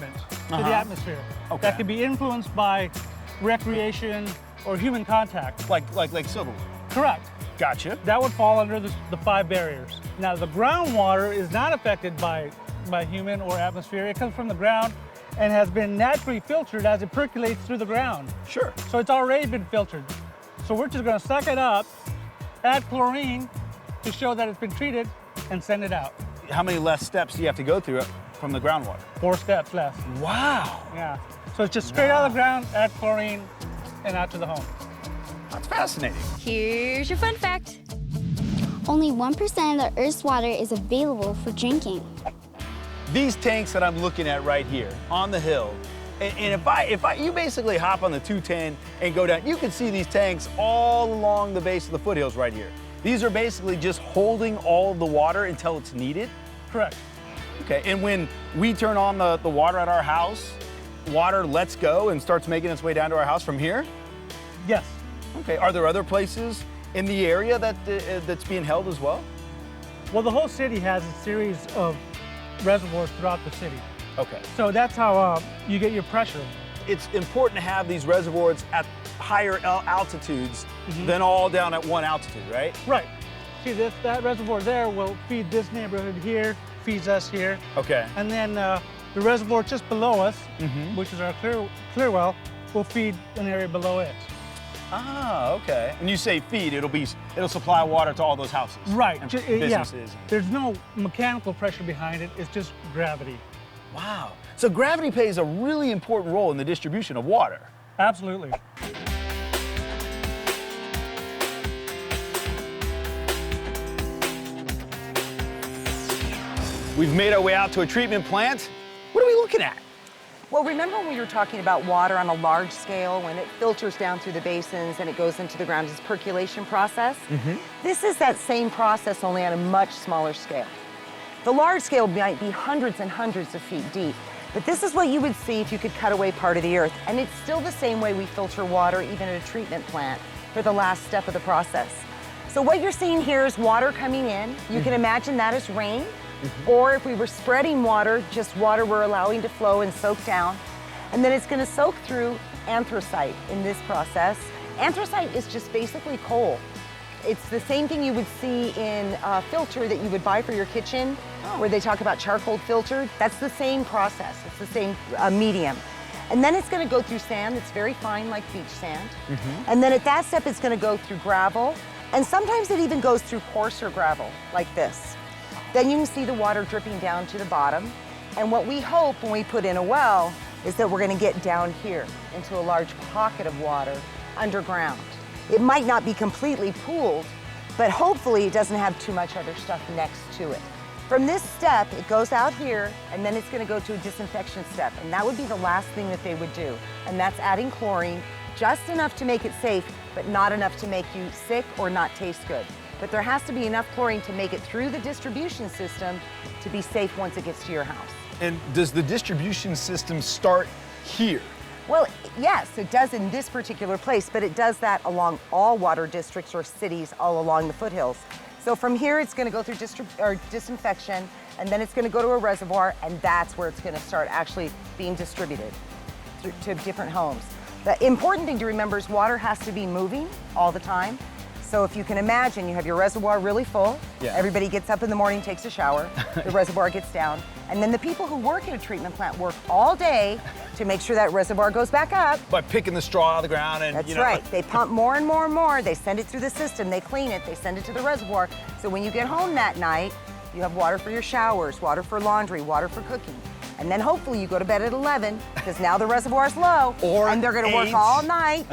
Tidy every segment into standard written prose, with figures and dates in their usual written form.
to the atmosphere that can be influenced by recreation or human contact. Like silver. Correct. Gotcha. That would fall under the 5 barriers. Now, the groundwater is not affected by human or atmosphere. It comes from the ground and has been naturally filtered as it percolates through the ground. Sure. So it's already been filtered. So we're just gonna suck it up, add chlorine to show that it's been treated, and send it out. How many less steps do you have to go through from the groundwater? 4 steps less. Wow. Yeah. So it's just straight out of the ground, add chlorine, and out to the home. That's fascinating. Here's your fun fact. Only 1% of the Earth's water is available for drinking. These tanks that I'm looking at right here on the hill, and you basically hop on the 210 and go down, you can see these tanks all along the base of the foothills right here. These are basically just holding all of the water until it's needed? Correct. Okay, and when we turn on the water at our house, water lets go and starts making its way down to our house from here? Yes. Okay, are there other places in the area that's being held as well? Well, the whole city has a series of reservoirs throughout the city. Okay. So that's how you get your pressure. It's important to have these reservoirs at higher altitudes than all down at one altitude, right? Right. See, that reservoir there will feed this neighborhood here, feeds us here. Okay. And then the reservoir just below us, which is our clear well, will feed an area below it. Ah, okay. When you say feed, it'll supply water to all those houses. Right. And Yeah. businesses. There's no mechanical pressure behind it. It's just gravity. Wow. So gravity plays a really important role in the distribution of water. Absolutely. We've made our way out to a treatment plant. What are we looking at? Well, remember when we were talking about water on a large scale, when it filters down through the basins and it goes into the ground as a percolation process? This is that same process, only on a much smaller scale. The large scale might be hundreds and hundreds of feet deep, but this is what you would see if you could cut away part of the earth. And it's still the same way we filter water, even at a treatment plant, for the last step of the process. So what you're seeing here is water coming in. You can imagine that as rain. Or if we were spreading water, just water we're allowing to flow and soak down. And then it's going to soak through anthracite in this process. Anthracite is just basically coal. It's the same thing you would see in a filter that you would buy for your kitchen, where they talk about charcoal filter. That's the same process. It's the same medium. And then it's going to go through sand that's very fine, like beach sand. And then at that step, it's going to go through gravel. And sometimes it even goes through coarser gravel, like this. Then you can see the water dripping down to the bottom. And what we hope when we put in a well is that we're going to get down here into a large pocket of water underground. It might not be completely pooled, but hopefully it doesn't have too much other stuff next to it. From this step, it goes out here, and then it's going to go to a disinfection step. And that would be the last thing that they would do. And that's adding chlorine, just enough to make it safe, but not enough to make you sick or not taste good. But there has to be enough chlorine to make it through the distribution system to be safe once it gets to your house. And does the distribution system start here? Well, yes, it does in this particular place, but it does that along all water districts or cities all along the foothills. So from here, it's going to go through disinfection, and then it's going to go to a reservoir, and that's where it's going to start actually being distributed to different homes. The important thing to remember is water has to be moving all the time. So if you can imagine, you have your reservoir really full. Everybody gets up in the morning, takes a shower. The reservoir gets down. And then the people who work at a treatment plant work all day to make sure that reservoir goes back up. By picking the straw out of the ground and, That's right. They pump more and more and more. They send it through the system. They clean it. They send it to the reservoir. So when you get home that night, you have water for your showers, water for laundry, water for cooking. And then hopefully you go to bed at 11 because now the reservoir's low. And they're going to work all night.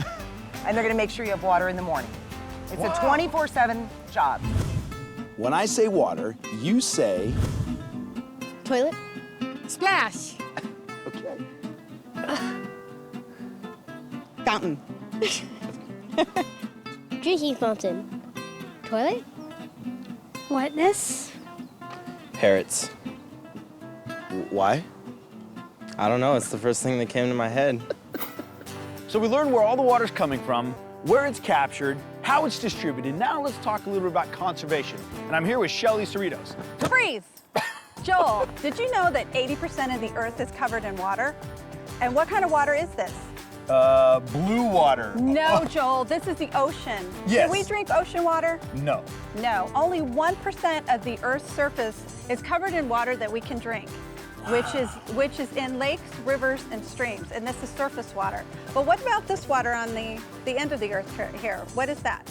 And they're going to make sure you have water in the morning. It's a 24/7 job. When I say water, you say... Toilet? Splash. Okay. Fountain. Drinking fountain. Toilet? Wetness. Parrots. Why? I don't know, it's the first thing that came to my head. So we learned where all the water's coming from, where it's captured, how it's distributed. Now let's talk a little bit about conservation. And I'm here with Shelly Cerritos. Freeze. Joel, did you know that 80% of the Earth is covered in water? And what kind of water is this? Blue water. No, Joel, this is the ocean. Yes. Can we drink ocean water? No. No, only 1% of the Earth's surface is covered in water that we can drink, which is in lakes, rivers, and streams, and this is surface water. But what about this water on the end of the Earth here? What is that?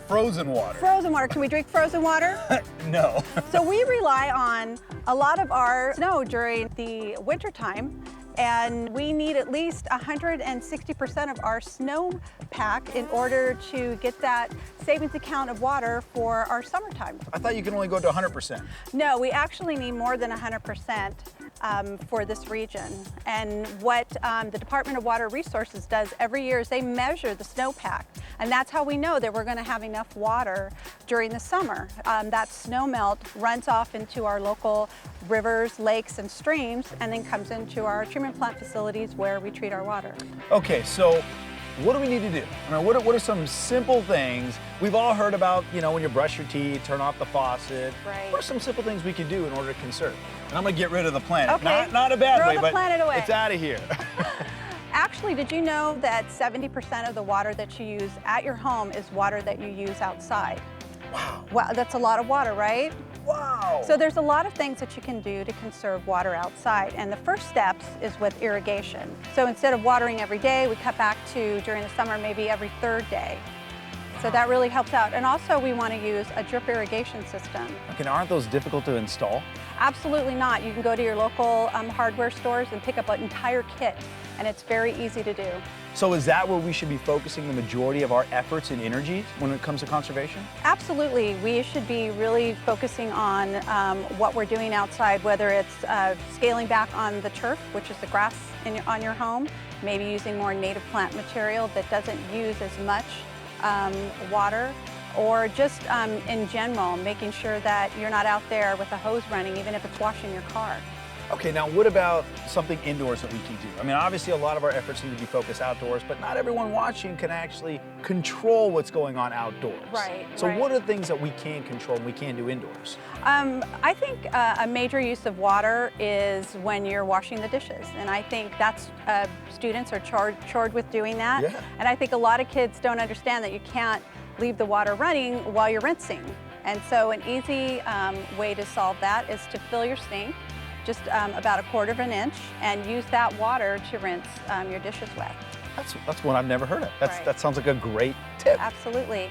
Frozen water. Frozen water. Can we drink frozen water? No. So we rely on a lot of our snow during the wintertime, and we need at least 160% of our snowpack in order to get that savings account of water for our summertime. I thought you could only go to 100%. No, we actually need more than 100% for this region. And what the Department of Water Resources does every year is they measure the snowpack. And that's how we know that we're going to have enough water during the summer. That snow melt runs off into our local rivers, lakes, and streams, and then comes into our treatment plant facilities where we treat our water. Okay, so what do we need to do? I mean, what are some simple things? We've all heard about, you know, when you brush your teeth, turn off the faucet. Right. What are some simple things we can do in order to conserve? And I'm gonna get rid of the planet. Okay. Not a bad Throw way, the but planet away. it's out of here. Actually, did you know that 70% of the water that you use at your home is water that you use outside? Wow. Wow, that's a lot of water, right? Wow. So there's a lot of things that you can do to conserve water outside, and the first steps is with irrigation. So instead of watering every day, we cut back to, during the summer, maybe every third day. So that really helps out. And also we want to use a drip irrigation system. Okay, now aren't those difficult to install? Absolutely not. You can go to your local hardware stores and pick up an entire kit, and it's very easy to do. So is that where we should be focusing the majority of our efforts and energies when it comes to conservation? Absolutely. We should be really focusing on what we're doing outside, whether it's scaling back on the turf, which is the grass on your home, maybe using more native plant material that doesn't use as much water, or just in general, making sure that you're not out there with a hose running, even if it's washing your car. Okay, now what about something indoors that we can do? I mean, obviously a lot of our efforts need to be focused outdoors, but not everyone watching can actually control what's going on outdoors. Right. So right. what are the things that we can control and we can do indoors? I think a major use of water is when you're washing the dishes, and I think that's students are charged with doing that. Yeah. And I think a lot of kids don't understand that you can't leave the water running while you're rinsing. And so an easy way to solve that is to fill your sink just about 1/4 of an inch and use that water to rinse your dishes with. That's one I've never heard of. Right. That sounds like a great tip. Absolutely.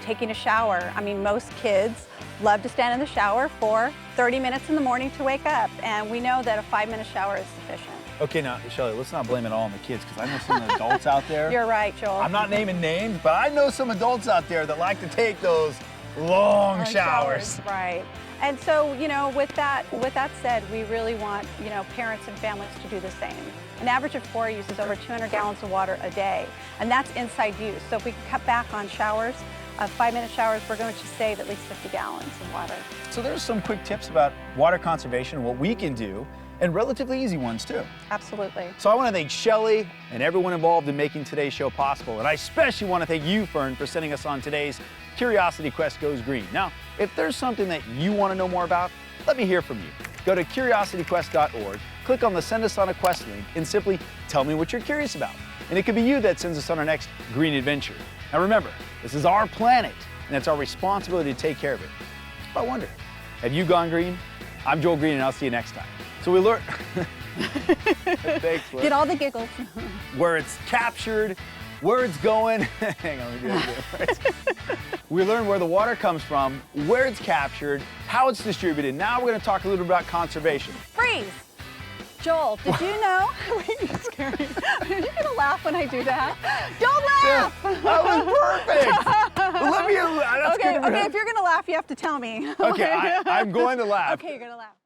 Taking a shower. I mean, most kids love to stand in the shower for 30 minutes in the morning to wake up, and we know that a 5-minute shower is sufficient. Okay, now, Shelley, let's not blame it all on the kids, because I know some adults out there. You're right, Joel. I'm not naming names, but I know some adults out there that like to take those long showers. Right. And so, you know, with that said, we really want, you know, parents and families to do the same. An average of 4 uses over 200 gallons of water a day, and that's inside use. So if we can cut back on showers, 5-minute showers, we're going to save at least 50 gallons of water. So there's some quick tips about water conservation and what we can do, and relatively easy ones too. Absolutely. So I want to thank Shelley and everyone involved in making today's show possible, and I especially want to thank you, Fern, for sending us on today's Curiosity Quest Goes Green. Now, if there's something that you want to know more about, let me hear from you. Go to curiosityquest.org, click on the Send Us on a Quest link, and simply tell me what you're curious about. And it could be you that sends us on our next green adventure. Now remember, this is our planet, and it's our responsibility to take care of it. But I wonder, have you gone green? I'm Joel Greene, and I'll see you next time. So we learn. Thanks, Liz. Get all the giggles. Where it's captured, where it's going. Hang on, let me do it again. We learn where the water comes from, where it's captured, how it's distributed. Now we're going to talk a little bit about conservation. Freeze! Joel, did you know? Wait, you're scary. Are you going to laugh when I do that? Don't laugh! That was perfect! Let me, that's okay, good. okay, if you're going to laugh, you have to tell me. Okay, I'm going to laugh. Okay, you're going to laugh.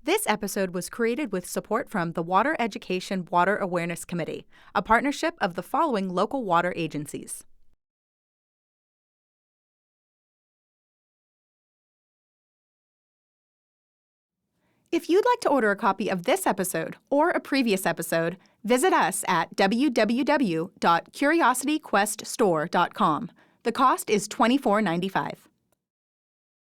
This episode was created with support from the Water Education Water Awareness Committee, a partnership of the following local water agencies. If you'd like to order a copy of this episode or a previous episode, visit us at www.curiosityqueststore.com. The cost is $24.95.